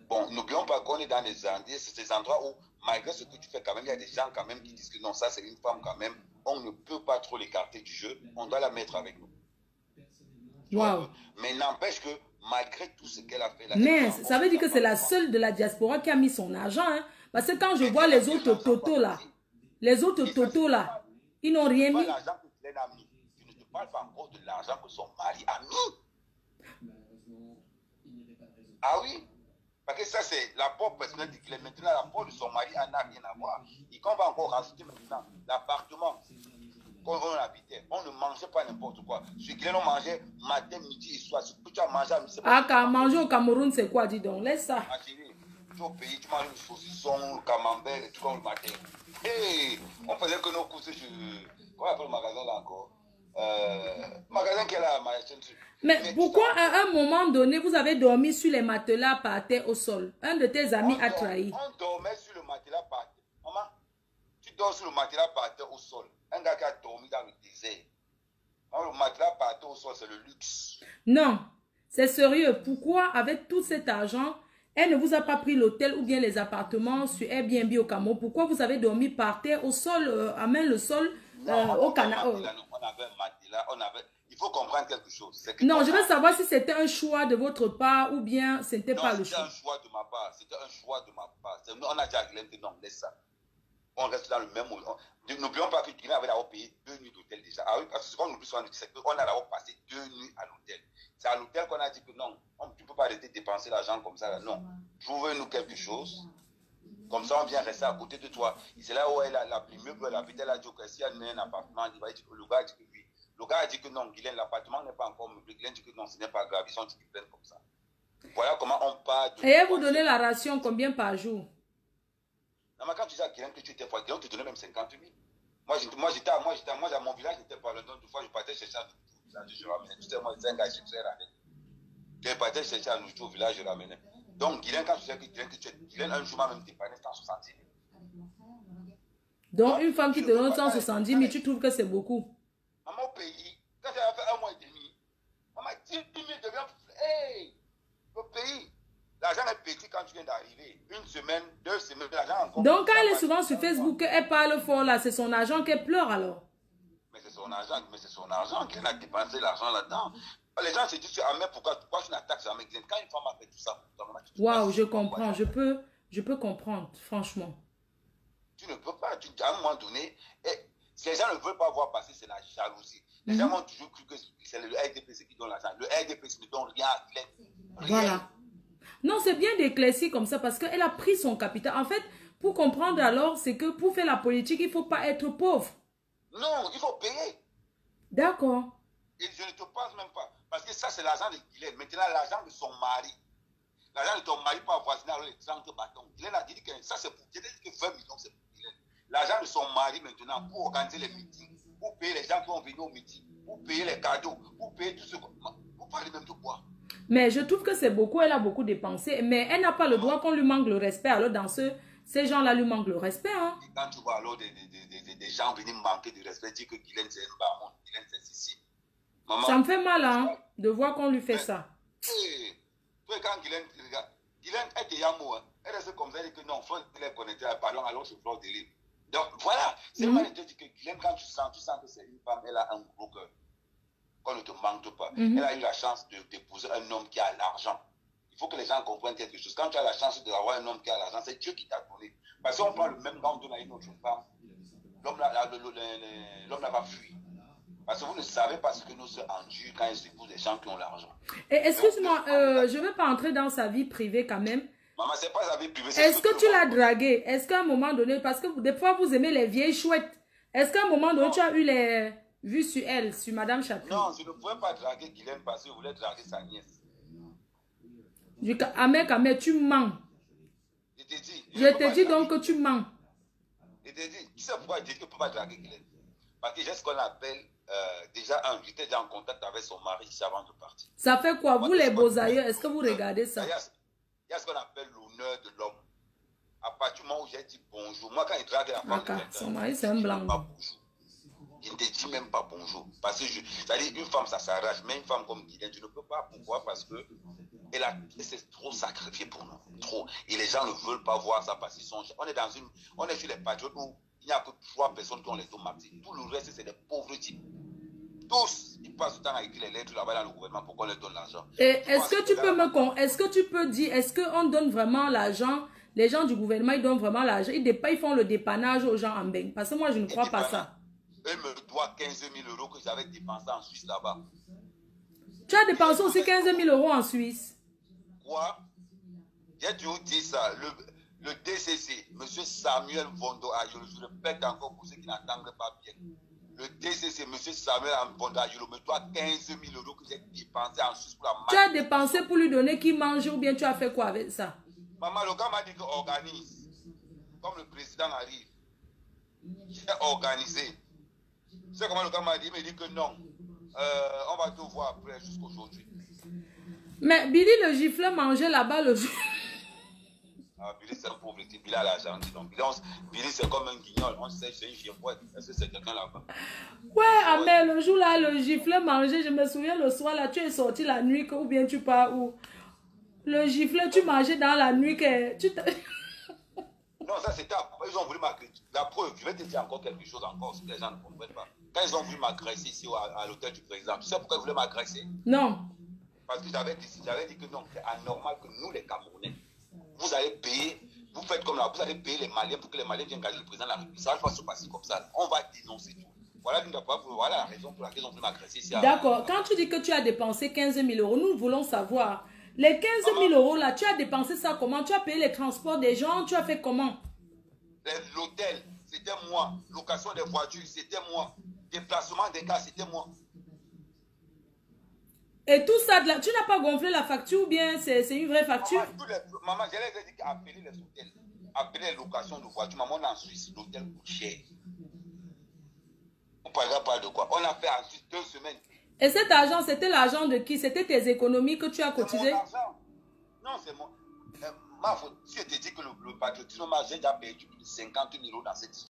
Bon, n'oublions pas qu'on est dans ces endroits où, malgré ce que tu fais quand même, il y a des gens quand même qui disent que non, ça c'est une femme quand même. On ne peut pas trop l'écarter du jeu. On doit la mettre avec nous. Wow. Mais n'empêche que, malgré tout ce qu'elle a fait... Là, mais ça veut dire que c'est la seule de la diaspora qui a mis son argent, hein? Parce que quand je vois les autres totos là, ils n'ont rien mis. L'argent que Guylaine a mis. Je ne te parle pas encore de l'argent que son mari a mis. Ah oui? Parce que ça, c'est l'apport personnel de Guylaine. Maintenant, l'apport de son mari n'a rien à voir. Et quand on va encore rajouter maintenant l'appartement qu'on habitait, on ne mangeait pas n'importe quoi. Sur Guylaine, on mangeait matin, midi et soir. Ce que tu as mangé à midi, manger au Cameroun, c'est quoi, dis donc? Laisse ça. Tu es au pays, tu manges le saucisson, le camembert et tout le matin. Hey, on faisait que nos courses sur... Comment on appelle le magasin là encore? Magasin qui est là, ma chaîne. Mais pourquoi à un moment donné, vous avez dormi sur les matelas par terre au sol? Un de tes amis a trahi. On dormait sur le matelas par terre. Maman, tu dors sur le matelas par terre au sol. Un gars qui a dormi dans le désert. Le matelas par terre au sol, c'est le luxe. Non, c'est sérieux. Pourquoi, avec tout cet argent, elle ne vous a pas pris l'hôtel ou bien les appartements sur Airbnb au Cameroun? Pourquoi vous avez dormi par terre au sol, à main le sol au Canada? On avait un matelas, il faut comprendre quelque chose. Non, je veux savoir si c'était un choix de votre part ou bien ce n'était pas le choix. C'était un choix de ma part. C'était un choix de ma part. On a dit à Guylaine que non, laisse ça. On reste dans le même... N'oublions pas que Guilain avait d'abord payé 2 nuits d'hôtel déjà. Ah oui, parce que ce qu'on oublie souvent, c'est qu'on a d'abord passé 2 nuits à l'hôtel. C'est à l'hôtel qu'on a dit que non, tu ne peux pas arrêter de dépenser l'argent comme ça. Là. Non, trouve-nous quelque chose. Comme ça, on vient rester à côté de toi. C'est là où elle a la plus mieux, elle habite. Elle a dit que si elle met un appartement, il va dire que le gars a dit que oui. Le gars a dit que non, Guilain, l'appartement n'est pas encore meublé. Guilain dit que non, ce n'est pas grave. Ils sont qui prennent comme ça. Voilà comment on part. Et elle vous donnait la ration combien par jour? Non, mais quand tu dis à Guilain que tu étais froid, Guilain te donnait même 50 000. Moi, à mon village, j'étais pas Londres. Une fois, je partais chercher à Noutou, je ramenais. Tu sais, moi, c'est un gars, je suis très rapide. Je partais chercher à Noutou, au village, je ramenais. Donc, Guilain, quand tu sais que Guilain, un jour, m'a même dépanné 160 000. Donc, une femme qui te donne 170 000, tu trouves que c'est beaucoup? Maman, au pays, quand j'avais fait 1 mois et demi, maman, 10 000 devient. Hey! Le pays. L'argent est petit quand tu viens d'arriver. 1 semaine, 2 semaines, l'argent encore. Donc, quand elle est souvent sur Facebook, elle parle fort là, c'est son argent qu'elle pleure alors. Mais c'est son argent qu'elle a dépensé l'argent là-dedans. Les gens se disent, ah, mais pourquoi tu n'attaques jamais Glenn? Quand une femme a fait tout ça, waouh, je comprends, je peux comprendre, franchement. Tu ne peux pas, à un moment donné, si les gens ne veulent pas voir passer, c'est la jalousie. Les gens ont toujours cru que c'est le RDPC qui donne l'argent. Le RDPC ne donne rien à Glenn. Voilà. Non, c'est bien d'éclaircir comme ça parce qu'elle a pris son capital. En fait, pour comprendre alors, c'est que pour faire la politique, il ne faut pas être pauvre. Non, il faut payer. D'accord. Et je ne te pense même pas. Parce que ça, c'est l'argent de Guylaine. Maintenant, l'argent de son mari. L'argent de ton mari pour avoisiner alors les 30 bâtons. Guylaine a dit que ça, c'est pour Guylaine. Que 20 millions, c'est pour Guylaine. L'argent de son mari, maintenant, pour organiser les meetings, pour payer les gens qui vont venir au meeting, pour payer les cadeaux, pour payer tout ce qu'on... Vous parlez même de quoi? Mais je trouve que c'est beaucoup. Elle a beaucoup dépensé. Mais elle n'a pas le droit qu'on lui manque le respect. Alors, dans ces gens-là lui manquent le respect. Hein? Et quand tu vois alors des gens venir manquer de respect, dire que Guylaine, c'est un baron, Guylaine, c'est ceci. Maman, ça me fait mal hein, de voir qu'on lui fait ça. Hey, toi, quand Guylaine est de Yamo, hein, elle reste comme ça, elle dit que non, Flore de l'est connecté à Pardon, alors c'est Flore de l'île. Donc voilà, c'est mal de dire que Guylaine, quand tu sens que c'est une femme, elle a un gros cœur. Qu'on ne te manque pas. Elle a eu la chance d'épouser un homme qui a l'argent. Il faut que les gens comprennent quelque chose. Quand tu as la chance d'avoir un homme qui a l'argent, c'est Dieu qui t'a donné. Parce qu'on prend le même gars, on donne à une autre femme. L'homme n'a pas fui. Parce que vous ne savez pas ce que nous sommes endurés quand ils épousent des gens qui ont l'argent. Excuse-moi, je ne vais pas entrer dans sa vie privée quand même. Maman, c'est pas sa vie privée. Est-ce que tu l'as dragué? Est-ce qu'à un moment donné, parce que des fois vous aimez les vieilles chouettes, est-ce qu'à un moment donné tu as eu les vues sur elle, sur Madame Chapuis? Non, je ne pouvais pas draguer Guylaine parce que je voulais draguer sa nièce. Ahmed, tu mens. Je te dis. Je te dis donc que tu mens. Je te dis, tu sais pourquoi je dis que je ne peux pas draguer Guylaine? Parce que j'ai ce qu'on appelle, déjà, j'étais déjà en contact avec son mari avant de partir. Ça fait quoi? Vous les beaux aïeux, est-ce que vous regardez ça? Il y a ce qu'on appelle l'honneur de l'homme. À partir du moment où j'ai dit bonjour, moi quand il drague la femme, son mari c'est un blanc. Il ne te dit même pas bonjour. Parce que, c'est-à-dire, une femme, ça s'arrache. Mais une femme comme Guylaine, tu ne peux pas. Pourquoi? Parce que elle s'est trop sacrifiée pour nous. Trop. Et les gens ne veulent pas voir ça parce qu'ils sont... On est sur les patriotes où il n'y a que 3 personnes qui ont les dos maxés. Tout le reste, c'est des pauvres types. Tous, ils passent le temps à écrire les lettres là-bas dans le gouvernement pour qu'on leur donne l'argent. Est-ce que tu peux dire, est-ce qu'on donne vraiment l'argent? Les gens du gouvernement, ils donnent vraiment l'argent. Ils font le dépannage aux gens en bain. Parce que moi, je ne crois pas ça. Eux me doivent 15 000 € que j'avais dépensé en Suisse là-bas. Tu as dépensé aussi 15 000 € en Suisse? Quoi? J'ai toujours dit ça. Le DCC, M. Samuel Vondo Ayolo, je répète encore pour ceux qui n'entendent pas bien. Le DCC, M. Samuel Vondo Ayolo, me doit 15 000 € que j'ai dépensé en Suisse pour la marque. Tu as dépensé pour lui donner qui mange ou bien tu as fait quoi avec ça? Maman, le gars m'a dit qu'on organise. Comme le président arrive. J'ai organisé. Tu sais comment le gars m'a dit? Il m'a dit que non. On va tout voir après jusqu'aujourd'hui. Mais Billy le gifle mangeait là-bas le jour. Ah, Billy c'est un pauvre type. Billy a l'argent. Billy c'est comme un guignol. On sait c'est une girouette. Est-ce que c'est quelqu'un là-bas? Ouais, mais le jour là, le gifle mangeait. Je me souviens le soir là, tu es sorti la nuit ou bien tu pars où? Le gifle, tu mangeais dans la nuit que tu Non, ça c'était après. Ils ont voulu m'agresser. La preuve, je vais te dire encore quelque chose encore, ce que les gens ne comprennent pas. Quand ils ont voulu m'agresser ici à l'hôtel du président, tu sais pourquoi ils voulaient m'agresser? Non. Parce que j'avais dit que non, c'est anormal que nous, les Camerounais, vous allez payer Vous faites comme là, vous allez payer les Maliens pour que les Maliens viennent garder le président de la République. Ça ne va pas se passer comme ça. On va dénoncer tout. Voilà la raison pour laquelle on veut m'agresser ici. D'accord. Quand tu dis que tu as dépensé 15 000 euros, nous voulons savoir. Les 15 000 euros là, tu as dépensé ça comment? Tu as payé les transports des gens? Tu as fait comment? L'hôtel, c'était moi. Location des voitures, c'était moi. Déplacement des gars, c'était moi. Et tout ça, tu n'as pas gonflé la facture ou bien c'est une vraie facture? Maman, je leur ai dit d'appeler les hôtels. Appeler les locations de voitures. Maman, on est en Suisse, l'hôtel coûte cher. On ne parlera pas de quoi. On a fait en Suisse 2 semaines. Et cet argent, c'était l'argent de qui? C'était tes économies que tu as cotisées? Mon argent. Non, c'est mon... ma faute. Si je te dis que le patriotisme, j'ai déjà perdu plus de 50 000 euros dans cette histoire.